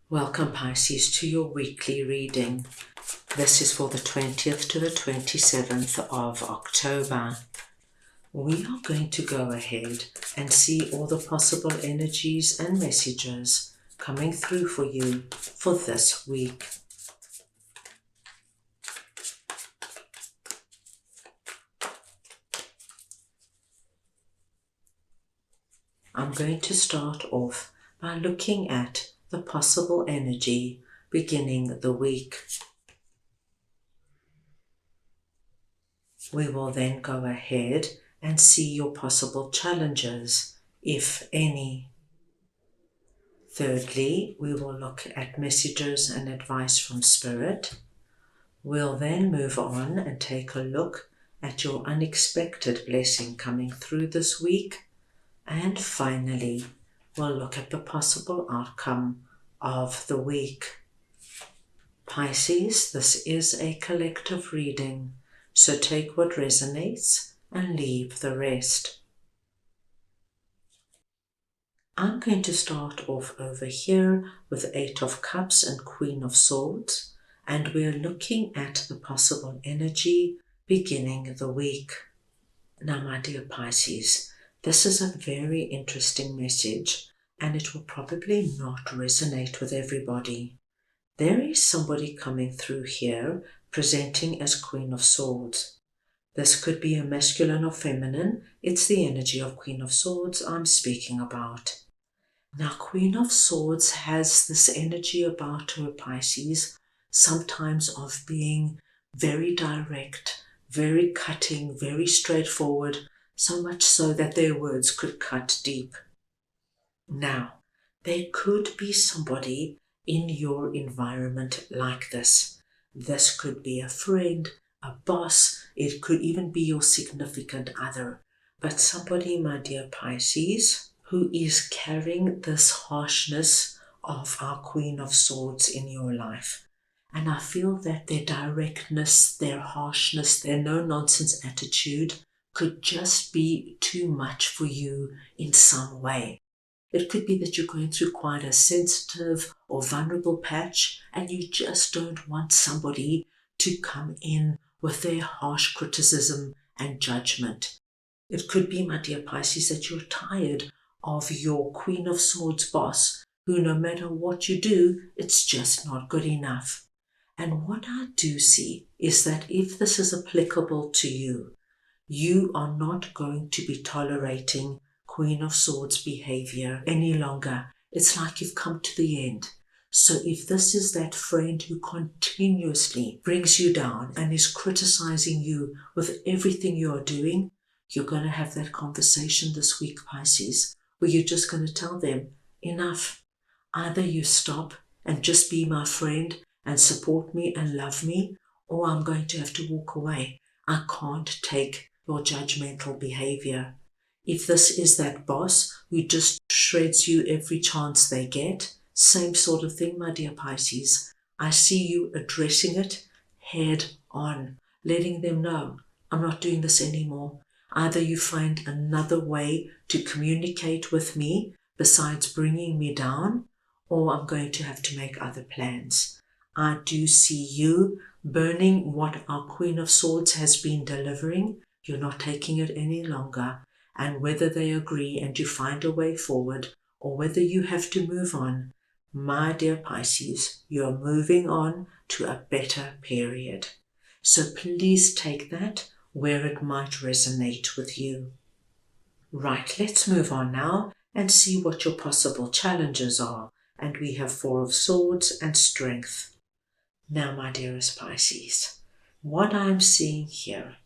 Welcome Pisces to your weekly reading. This is for the 20th to the 27th of October. We are going to go ahead and see all the possible energies and messages coming through for you for this week. I'm going to start off by looking at the possible energy beginning the week. We will then go ahead and see your possible challenges, if any. Thirdly, we will look at messages and advice from Spirit. We'll then move on and take a look at your unexpected blessing coming through this week. And finally, we'll look at the possible outcome of the week. Pisces, this is a collective reading, so take what resonates and leave the rest. I'm going to start off over here with Eight of Cups and Queen of Swords, and we're looking at the possible energy beginning the week. Now, my dear Pisces, this is a very interesting message, and it will probably not resonate with everybody. There is somebody coming through here presenting as Queen of Swords. This could be a masculine or feminine. It's the energy of Queen of Swords I'm speaking about. Now, Queen of Swords has this energy about her, Pisces, sometimes of being very direct, very cutting, very straightforward, so much so that their words could cut deep. Now, there could be somebody in your environment like this. This could be a friend, a boss, it could even be your significant other, but somebody, my dear Pisces, who is carrying this harshness of our Queen of Swords in your life. And I feel that their directness, their harshness, their no-nonsense attitude could just be too much for you in some way. It could be that you're going through quite a sensitive or vulnerable patch and you just don't want somebody to come in with their harsh criticism and judgment. It could be, my dear Pisces, that you're tired of your Queen of Swords boss, who no matter what you do, it's just not good enough. And what I do see is that if this is applicable to you, you are not going to be tolerating Queen of Swords behavior any longer. It's like you've come to the end. So if this is that friend who continuously brings you down and is criticizing you with everything you are doing, you're going to have that conversation this week, Pisces, where you're just going to tell them, enough. Either you stop and just be my friend and support me and love me, or I'm going to have to walk away. I can't take your judgmental behavior. If this is that boss who just shreds you every chance they get, same sort of thing, my dear Pisces. I see you addressing it head on, letting them know, I'm not doing this anymore. Either you find another way to communicate with me besides bringing me down, or I'm going to have to make other plans. I do see you burning what our Queen of Swords has been delivering. You're not taking it any longer. And whether they agree and you find a way forward, or whether you have to move on, my dear Pisces, you're moving on to a better period. So please take that where it might resonate with you. Right, let's move on now and see what your possible challenges are. And we have Four of Swords and Strength. Now, my dearest Pisces, what I'm seeing here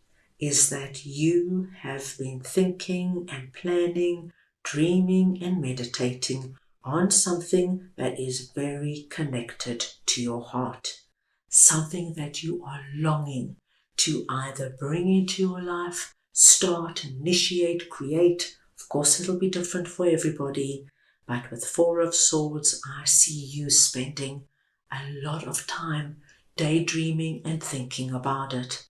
is that you have been thinking and planning, dreaming and meditating on something that is very connected to your heart, something that you are longing to either bring into your life, start, initiate, create. Of course, it'll be different for everybody, but with Four of Swords, I see you spending a lot of time daydreaming and thinking about it.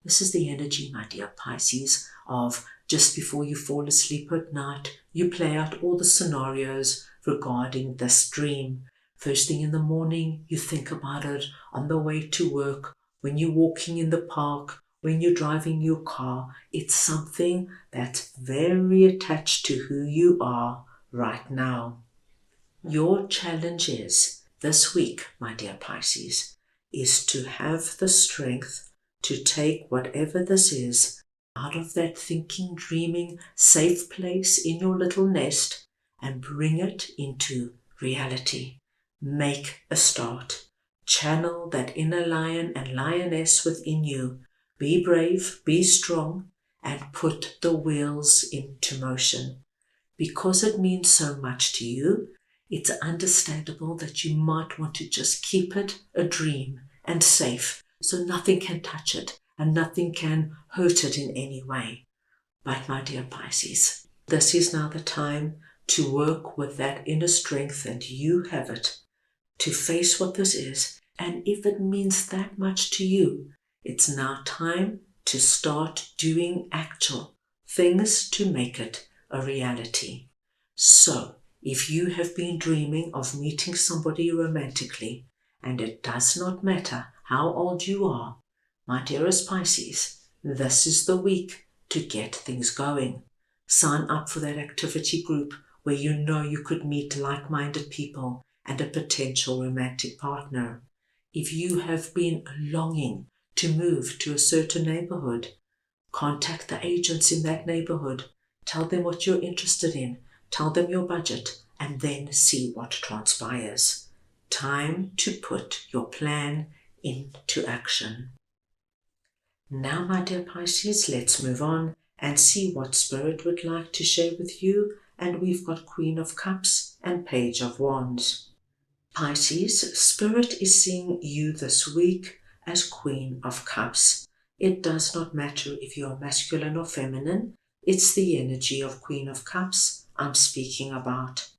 This is the energy, my dear Pisces, of just before you fall asleep at night, you play out all the scenarios regarding this dream. First thing in the morning, you think about it on the way to work, when you're walking in the park, when you're driving your car. It's something that's very attached to who you are right now. Your challenge is, this week, my dear Pisces, is to have the strength to take whatever this is out of that thinking, dreaming, safe place in your little nest and bring it into reality. Make a start. Channel that inner lion and lioness within you. Be brave, be strong, and put the wheels into motion. Because it means so much to you, it's understandable that you might want to just keep it a dream and safe, so nothing can touch it and nothing can hurt it in any way. But my dear Pisces, this is now the time to work with that inner strength, and you have it, to face what this is. And if it means that much to you, it's now time to start doing actual things to make it a reality. So, if you have been dreaming of meeting somebody romantically, and it does not matter how old you are, my dearest Pisces, this is the week to get things going. Sign up for that activity group where you know you could meet like-minded people and a potential romantic partner. If you have been longing to move to a certain neighborhood, contact the agents in that neighborhood. Tell them what you're interested in. Tell them your budget, and then see what transpires. Time to put your plan into action. Now, my dear Pisces, let's move on and see what Spirit would like to share with you. And we've got Queen of Cups and Page of Wands. Pisces, Spirit is seeing you this week as Queen of Cups. It does not matter if you are masculine or feminine. It's the energy of Queen of Cups I'm speaking about.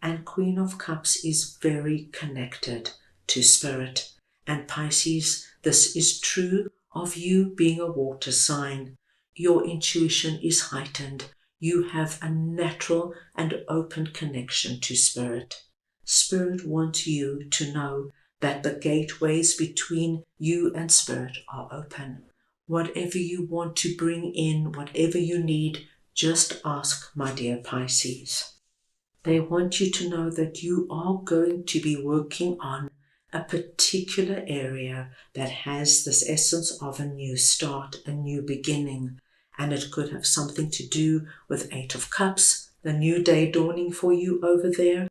And Queen of Cups is very connected to Spirit. And Pisces, this is true of you being a water sign. Your intuition is heightened. You have a natural and open connection to Spirit. Spirit wants you to know that the gateways between you and Spirit are open. Whatever you want to bring in, whatever you need, just ask, my dear Pisces. They want you to know that you are going to be working on a particular area that has this essence of a new start, a new beginning. And it could have something to do with 8 of Cups, the new day dawning for you over there.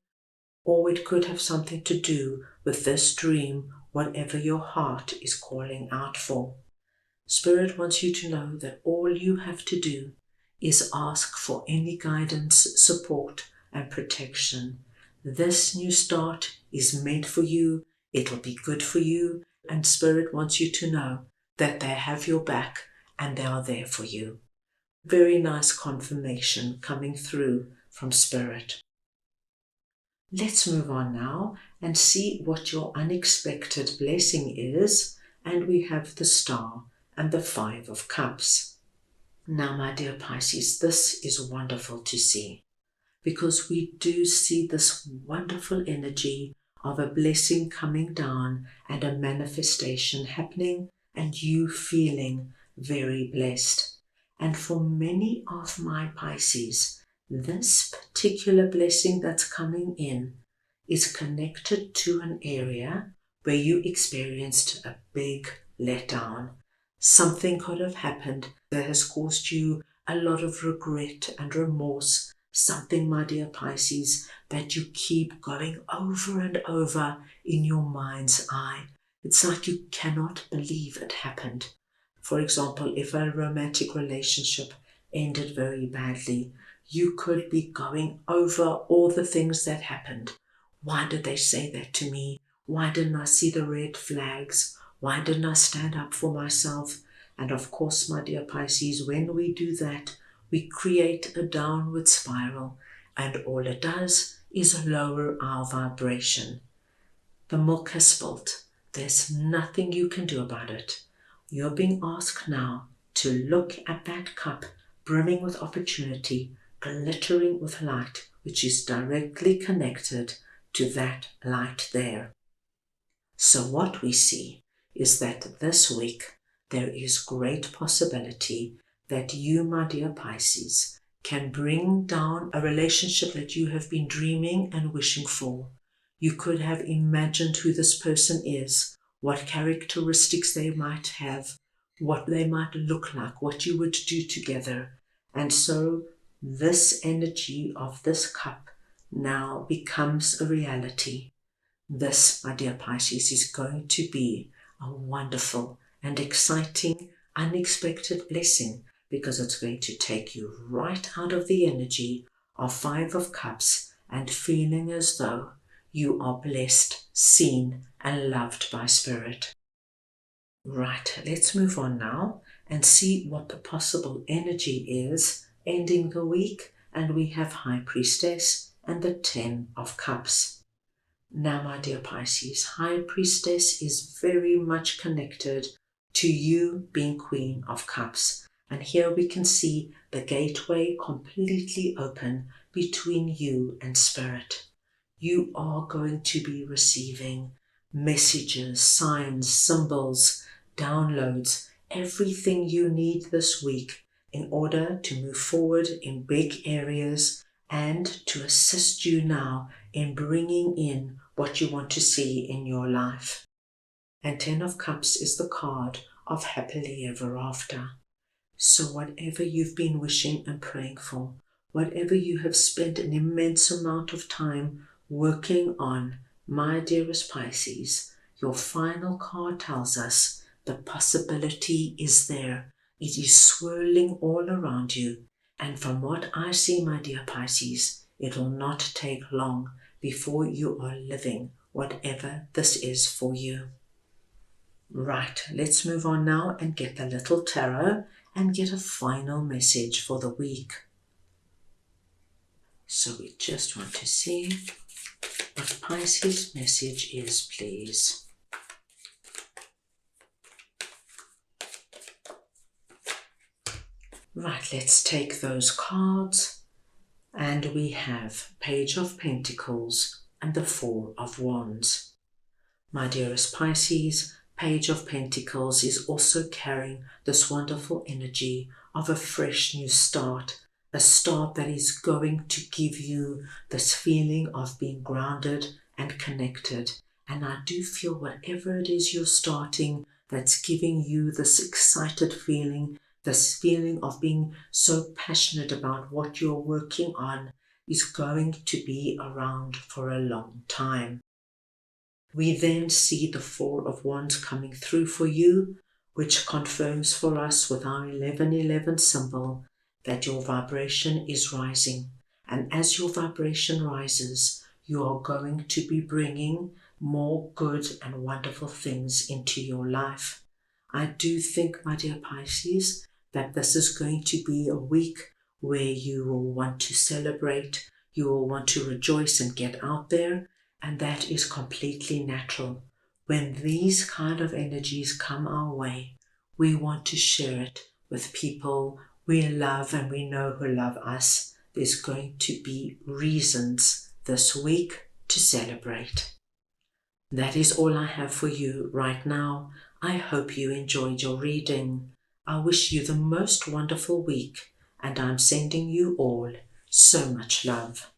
Or it could have something to do with this dream, whatever your heart is calling out for. Spirit wants you to know that all you have to do is ask for any guidance, support, and protection. This new start is meant for you. It'll be good for you. And Spirit wants you to know that they have your back and they are there for you. Very nice confirmation coming through from Spirit. Let's move on now and see what your unexpected blessing is. And we have the Star and the 5 of Cups. Now, my dear Pisces, this is wonderful to see, because we do see this wonderful energy of a blessing coming down and a manifestation happening, and you feeling very blessed. And for many of my Pisces, this particular blessing that's coming in is connected to an area where you experienced a big letdown. Something could have happened that has caused you a lot of regret and remorse. Something, my dear Pisces, that you keep going over and over in your mind's eye. It's like you cannot believe it happened. For example, if a romantic relationship ended very badly, you could be going over all the things that happened. Why did they say that to me? Why didn't I see the red flags? Why didn't I stand up for myself? And of course, my dear Pisces, when we do that, we create a downward spiral, and all it does is lower our vibration. The milk has spilt. There's nothing you can do about it. You're being asked now to look at that cup brimming with opportunity, glittering with light, which is directly connected to that light there. So what we see is that this week there is great possibility that you, my dear Pisces, can bring down a relationship that you have been dreaming and wishing for. You could have imagined who this person is, what characteristics they might have, what they might look like, what you would do together. And so this energy of this cup now becomes a reality. This, my dear Pisces, is going to be a wonderful and exciting, unexpected blessing, because it's going to take you right out of the energy of Five of Cups and feeling as though you are blessed, seen, and loved by Spirit. Right, let's move on now and see what the possible energy is ending the week. And we have High Priestess and the 10 of Cups. Now, my dear Pisces, High Priestess is very much connected to you being Queen of Cups. And here we can see the gateway completely open between you and Spirit. You are going to be receiving messages, signs, symbols, downloads, everything you need this week in order to move forward in big areas and to assist you now in bringing in what you want to see in your life. And 10 of Cups is the card of happily ever after. So whatever you've been wishing and praying for, whatever you have spent an immense amount of time working on, my dearest Pisces, your final card tells us the possibility is there. It is swirling all around you. And from what I see, my dear Pisces, it will not take long before you are living whatever this is for you. Right, let's move on now and get the little tarot and get a final message for the week. So we just want to see what Pisces' message is, please. Right, let's take those cards. And we have Page of Pentacles and the Four of Wands. My dearest Pisces, Page of Pentacles is also carrying this wonderful energy of a fresh new start, a start that is going to give you this feeling of being grounded and connected. And I do feel whatever it is you're starting that's giving you this excited feeling, this feeling of being so passionate about what you're working on, is going to be around for a long time. We then see the Four of Wands coming through for you, which confirms for us with our 1111 symbol that your vibration is rising. And as your vibration rises, you are going to be bringing more good and wonderful things into your life. I do think, my dear Pisces, that this is going to be a week where you will want to celebrate, you will want to rejoice and get out there. And that is completely natural. When these kind of energies come our way, we want to share it with people we love and we know who love us. There's going to be reasons this week to celebrate. That is all I have for you right now. I hope you enjoyed your reading. I wish you the most wonderful week, and I'm sending you all so much love.